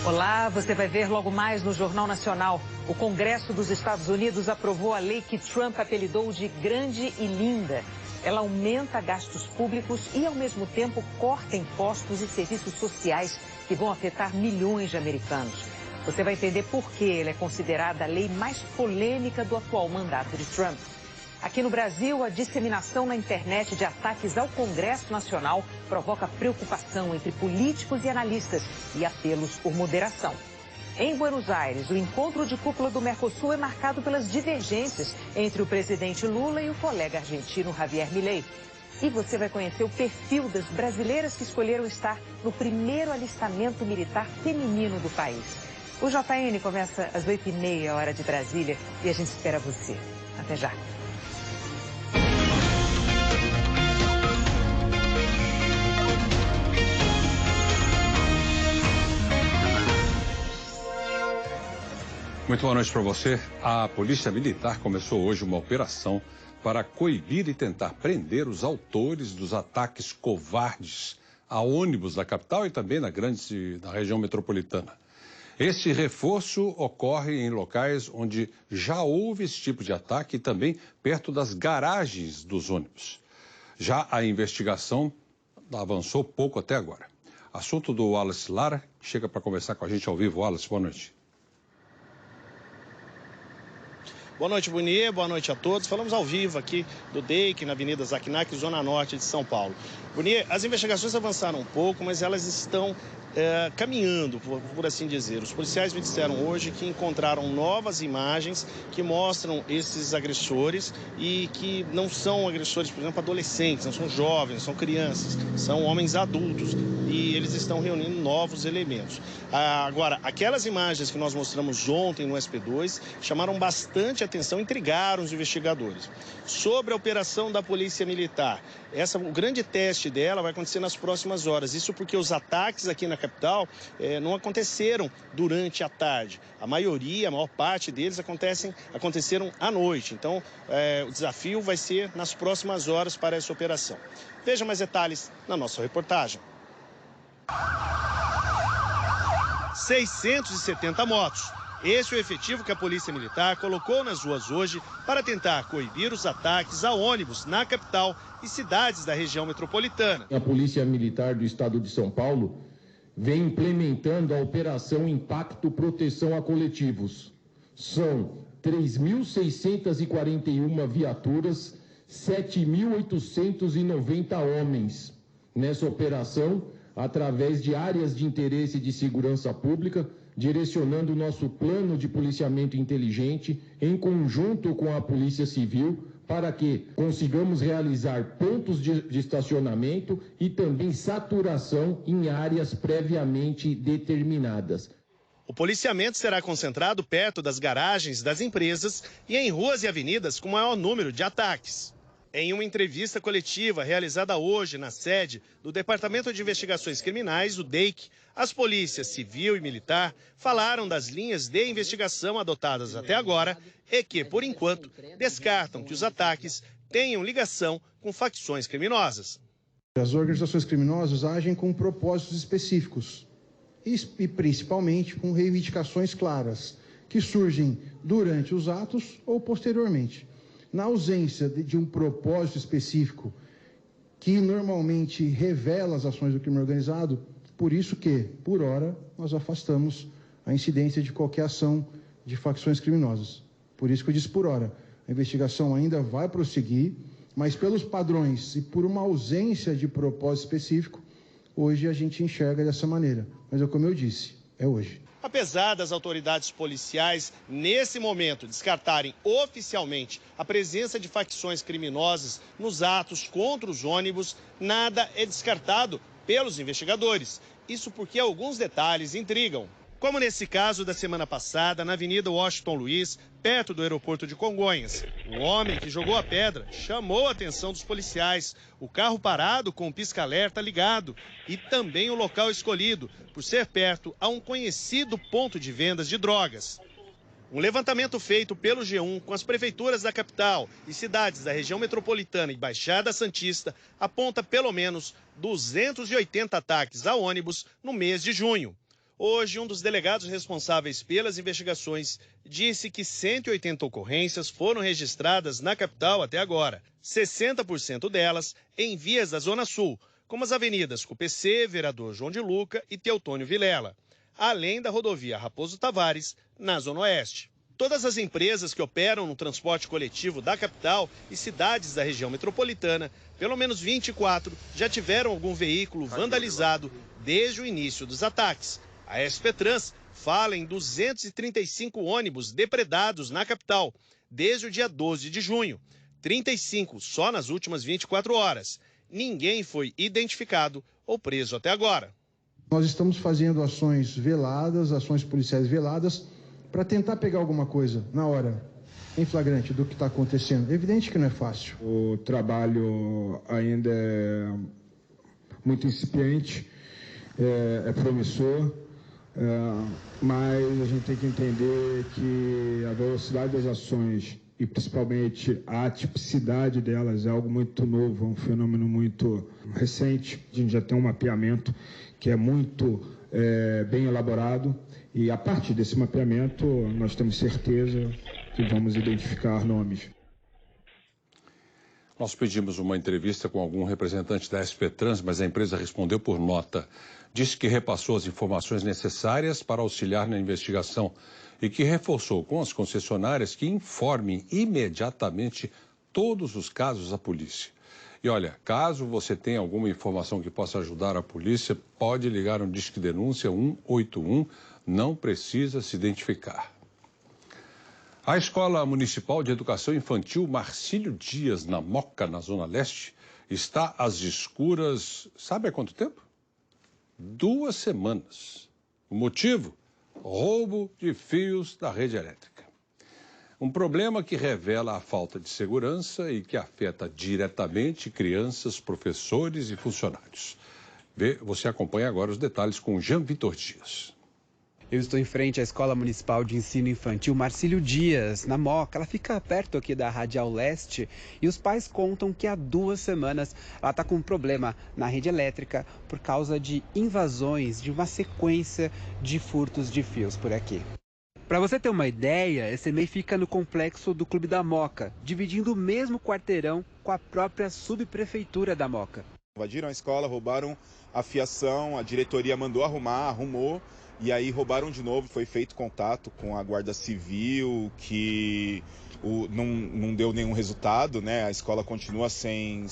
Olá, você vai ver logo mais no Jornal Nacional. O Congresso dos Estados Unidos aprovou a lei que Trump apelidou de Grande e Linda. Ela aumenta gastos públicos e, ao mesmo tempo, corta impostos e serviços sociais que vão afetar milhões de americanos. Você vai entender por que ela é considerada a lei mais polêmica do atual mandato de Trump. Aqui no Brasil, a disseminação na internet de ataques ao Congresso Nacional provoca preocupação entre políticos e analistas e apelos por moderação. Em Buenos Aires, o encontro de cúpula do Mercosul é marcado pelas divergências entre o presidente Lula e o colega argentino Javier Milei. E você vai conhecer o perfil das brasileiras que escolheram estar no primeiro alistamento militar feminino do país. O JN começa às 8h30, hora de Brasília, e a gente espera você. Até já. Muito boa noite para você. A Polícia Militar começou hoje uma operação para coibir e tentar prender os autores dos ataques covardes a ônibus da capital e também na região metropolitana. Esse reforço ocorre em locais onde já houve esse tipo de ataque e também perto das garagens dos ônibus. Já a investigação avançou pouco até agora. Assunto do Wallace Lara, que chega para conversar com a gente ao vivo. Wallace, boa noite. Boa noite, Bonier. Boa noite a todos. Falamos ao vivo aqui do DEIC, na Avenida Zaquinac, zona norte de São Paulo. Bonier, as investigações avançaram um pouco, mas elas estão caminhando, por assim dizer. Os policiais me disseram hoje que encontraram novas imagens que mostram esses agressores e que não são agressores, por exemplo, adolescentes, não são jovens, não são crianças, são homens adultos e eles estão reunindo novos elementos. Agora, aquelas imagens que nós mostramos ontem no SP2 chamaram bastante atenção, intrigaram os investigadores. Sobre a operação da Polícia Militar, o grande teste dela vai acontecer nas próximas horas. Isso porque os ataques aqui na capital não aconteceram durante a tarde. A maior parte deles aconteceram à noite. Então, o desafio vai ser nas próximas horas para essa operação. Veja mais detalhes na nossa reportagem. 670 motos. Esse é o efetivo que a Polícia Militar colocou nas ruas hoje para tentar coibir os ataques a ônibus na capital e cidades da região metropolitana. A Polícia Militar do Estado de São Paulo vem implementando a Operação Impacto Proteção a Coletivos. São 3.641 viaturas, 7.890 homens nessa operação, através de áreas de interesse de segurança pública, direcionando o nosso plano de policiamento inteligente em conjunto com a Polícia Civil para que consigamos realizar pontos de estacionamento e também saturação em áreas previamente determinadas. O policiamento será concentrado perto das garagens das empresas e em ruas e avenidas com maior número de ataques. Em uma entrevista coletiva realizada hoje na sede do Departamento de Investigações Criminais, o DEIC, as polícias civil e militar falaram das linhas de investigação adotadas até agora e que, por enquanto, descartam que os ataques tenham ligação com facções criminosas. As organizações criminosas agem com propósitos específicos e principalmente com reivindicações claras que surgem durante os atos ou posteriormente. Na ausência de um propósito específico que normalmente revela as ações do crime organizado, por isso que, por hora, nós afastamos a incidência de qualquer ação de facções criminosas. Por isso que eu disse por hora. A investigação ainda vai prosseguir, mas pelos padrões e por uma ausência de propósito específico, hoje a gente enxerga dessa maneira. Mas é como eu disse, é hoje. Apesar das autoridades policiais, nesse momento, descartarem oficialmente a presença de facções criminosas nos atos contra os ônibus, nada é descartado pelos investigadores. Isso porque alguns detalhes intrigam. Como nesse caso da semana passada, na Avenida Washington Luiz, perto do aeroporto de Congonhas. O homem que jogou a pedra chamou a atenção dos policiais. O carro parado com o pisca-alerta ligado e também o local escolhido, por ser perto a um conhecido ponto de vendas de drogas. Um levantamento feito pelo G1 com as prefeituras da capital e cidades da região metropolitana e Baixada Santista aponta pelo menos 280 ataques a ônibus no mês de junho. Hoje, um dos delegados responsáveis pelas investigações disse que 180 ocorrências foram registradas na capital até agora, 60% delas em vias da Zona Sul, como as avenidas Cupecê, Vereador João de Luca e Teotônio Vilela, além da rodovia Raposo Tavares, na Zona Oeste. Todas as empresas que operam no transporte coletivo da capital e cidades da região metropolitana, pelo menos 24, já tiveram algum veículo vandalizado desde o início dos ataques. A SP Trans fala em 235 ônibus depredados na capital desde o dia 12 de junho, 35 só nas últimas 24 horas. Ninguém foi identificado ou preso até agora. Nós estamos fazendo ações veladas, ações policiais veladas, para tentar pegar alguma coisa na hora, em flagrante, do que está acontecendo. É evidente que não é fácil. O trabalho ainda é muito incipiente, é promissor, mas a gente tem que entender que a velocidade das ações e principalmente a atipicidade delas é algo muito novo, é um fenômeno muito recente. A gente já tem um mapeamento que é muito bem elaborado e a partir desse mapeamento nós temos certeza que vamos identificar nomes. Nós pedimos uma entrevista com algum representante da SP Trans, mas a empresa respondeu por nota. Disse que repassou as informações necessárias para auxiliar na investigação e que reforçou com as concessionárias que informem imediatamente todos os casos à polícia. E olha, caso você tenha alguma informação que possa ajudar a polícia, pode ligar no Disque Denúncia 181, não precisa se identificar. A Escola Municipal de Educação Infantil Marcílio Dias, na Moca, na Zona Leste, está às escuras, sabe há quanto tempo? 2 semanas. O motivo? Roubo de fios da rede elétrica. Um problema que revela a falta de segurança e que afeta diretamente crianças, professores e funcionários. Você acompanha agora os detalhes com Jean Vitor Dias. Eu estou em frente à Escola Municipal de Ensino Infantil Marcílio Dias, na Moca. Ela fica perto aqui da Radial Leste e os pais contam que há 2 semanas ela está com um problema na rede elétrica por causa de invasões, de uma sequência de furtos de fios por aqui. Para você ter uma ideia, esse MEI fica no complexo do Clube da Moca, dividindo o mesmo quarteirão com a própria subprefeitura da Moca. Invadiram a escola, roubaram a fiação, a diretoria mandou arrumar, arrumou. E aí roubaram de novo, foi feito contato com a Guarda Civil, que não deu nenhum resultado, né? A escola continua sem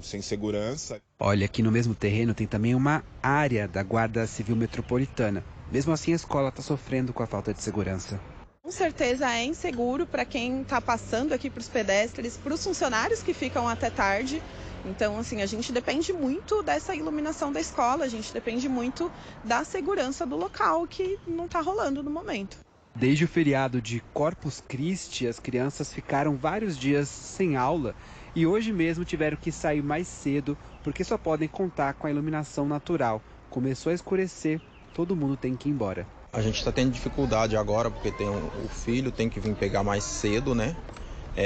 segurança. Olha, aqui no mesmo terreno tem também uma área da Guarda Civil Metropolitana. Mesmo assim, a escola está sofrendo com a falta de segurança. Com certeza é inseguro para quem está passando aqui, para os pedestres, para os funcionários que ficam até tarde. Então, assim, a gente depende muito dessa iluminação da escola, a gente depende muito da segurança do local, que não está rolando no momento. Desde o feriado de Corpus Christi, as crianças ficaram vários dias sem aula e hoje mesmo tiveram que sair mais cedo porque só podem contar com a iluminação natural. Começou a escurecer, todo mundo tem que ir embora. A gente está tendo dificuldade agora porque o filho tem que vir pegar mais cedo, né?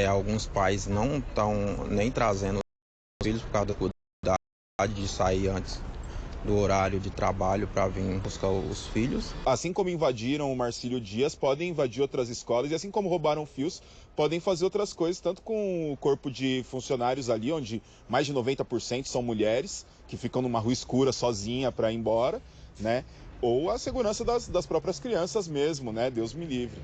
Alguns pais não estão nem trazendo filhos por causa da dificuldade de sair antes do horário de trabalho para vir buscar os filhos. Assim como invadiram o Marcílio Dias, podem invadir outras escolas e assim como roubaram fios, podem fazer outras coisas, tanto com o corpo de funcionários ali, onde mais de 90% são mulheres, que ficam numa rua escura sozinha para ir embora, né? Ou a segurança das próprias crianças mesmo, né? Deus me livre.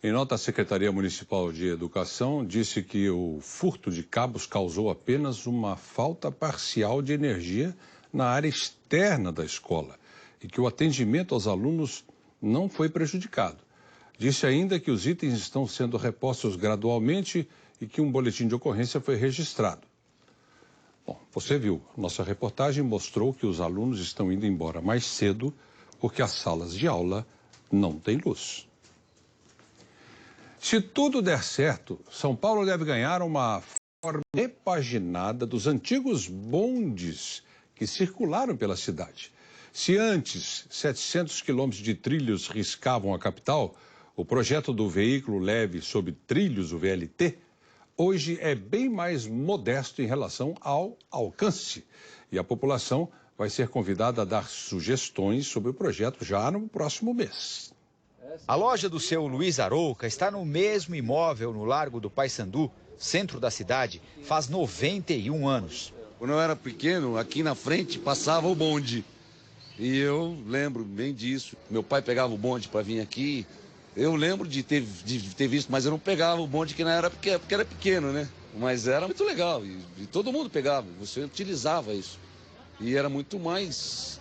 Em nota, a Secretaria Municipal de Educação disse que o furto de cabos causou apenas uma falta parcial de energia na área externa da escola e que o atendimento aos alunos não foi prejudicado. Disse ainda que os itens estão sendo repostos gradualmente e que um boletim de ocorrência foi registrado. Bom, você viu, nossa reportagem mostrou que os alunos estão indo embora mais cedo porque as salas de aula não têm luz. Se tudo der certo, São Paulo deve ganhar uma forma repaginada dos antigos bondes que circularam pela cidade. Se antes 700 quilômetros de trilhos riscavam a capital, o projeto do veículo leve sob trilhos, o VLT, hoje é bem mais modesto em relação ao alcance. E a população vai ser convidada a dar sugestões sobre o projeto já no próximo mês. A loja do seu Luiz Arouca está no mesmo imóvel no Largo do Paissandu, centro da cidade, faz 91 anos. Quando eu era pequeno, aqui na frente passava o bonde. E eu lembro bem disso. Meu pai pegava o bonde para vir aqui. Eu lembro de ter visto, mas eu não pegava o bonde que na era porque era pequeno, né? Mas era muito legal e todo mundo pegava, você utilizava isso. E era muito mais,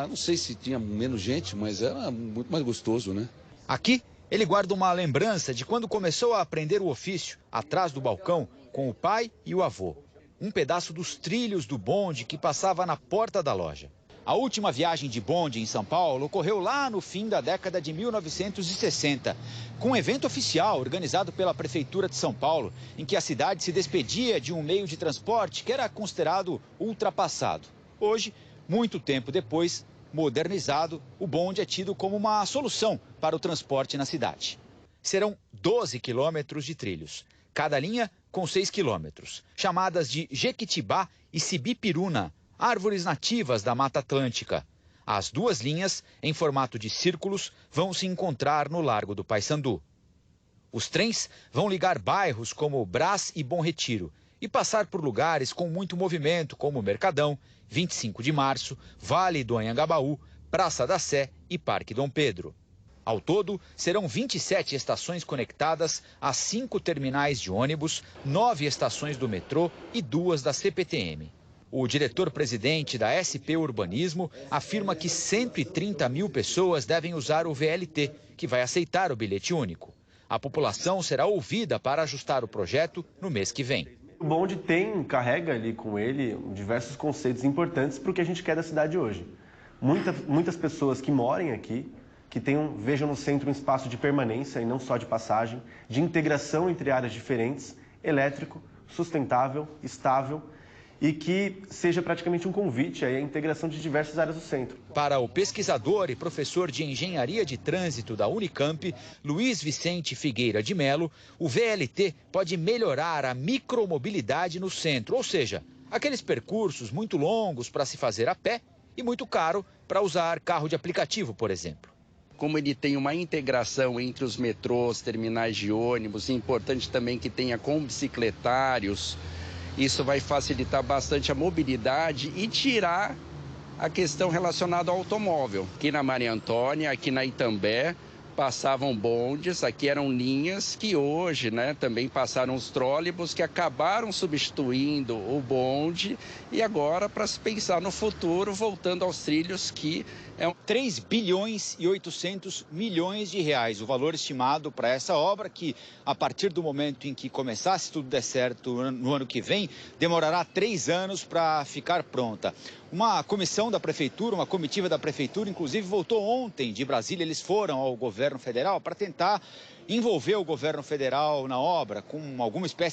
não sei se tinha menos gente, mas era muito mais gostoso, né? Aqui, ele guarda uma lembrança de quando começou a aprender o ofício, atrás do balcão, com o pai e o avô. Um pedaço dos trilhos do bonde que passava na porta da loja. A última viagem de bonde em São Paulo ocorreu lá no fim da década de 1960, com um evento oficial organizado pela Prefeitura de São Paulo, em que a cidade se despedia de um meio de transporte que era considerado ultrapassado. Hoje, muito tempo depois, modernizado, o bonde é tido como uma solução para o transporte na cidade. Serão 12 quilômetros de trilhos, cada linha com 6 quilômetros, chamadas de Jequitibá e Sibipiruna, árvores nativas da Mata Atlântica. As duas linhas, em formato de círculos, vão se encontrar no Largo do Paissandu. Os trens vão ligar bairros como Brás e Bom Retiro e passar por lugares com muito movimento, como Mercadão, 25 de Março, Vale do Anhangabaú, Praça da Sé e Parque Dom Pedro. Ao todo, serão 27 estações conectadas a 5 terminais de ônibus, 9 estações do metrô e 2 da CPTM. O diretor-presidente da SP Urbanismo afirma que 130 mil pessoas devem usar o VLT, que vai aceitar o bilhete único. A população será ouvida para ajustar o projeto no mês que vem. O bonde carrega ali com ele diversos conceitos importantes para o que a gente quer da cidade hoje. Muitas pessoas que morem aqui, que vejam no centro um espaço de permanência e não só de passagem, de integração entre áreas diferentes, elétrico, sustentável, estável, e que seja praticamente um convite à integração de diversas áreas do centro. Para o pesquisador e professor de Engenharia de Trânsito da Unicamp, Luiz Vicente Figueira de Melo, o VLT pode melhorar a micromobilidade no centro, ou seja, aqueles percursos muito longos para se fazer a pé e muito caro para usar carro de aplicativo, por exemplo. Como ele tem uma integração entre os metrôs, terminais de ônibus, é importante também que tenha com bicicletários. Isso vai facilitar bastante a mobilidade e tirar a questão relacionada ao automóvel. Aqui na Maria Antônia, aqui na Itambé, passavam bondes, aqui eram linhas que hoje, também passaram os trólebus que acabaram substituindo o bonde e agora, para se pensar no futuro, voltando aos trilhos que é 3 bilhões e 800 milhões de reais, o valor estimado para essa obra que, a partir do momento em que começar, se tudo der certo no ano que vem, demorará 3 anos para ficar pronta. Uma comissão da Prefeitura, uma comitiva da Prefeitura, inclusive, voltou ontem de Brasília. Eles foram ao governo federal para tentar envolver o governo federal na obra com alguma espécie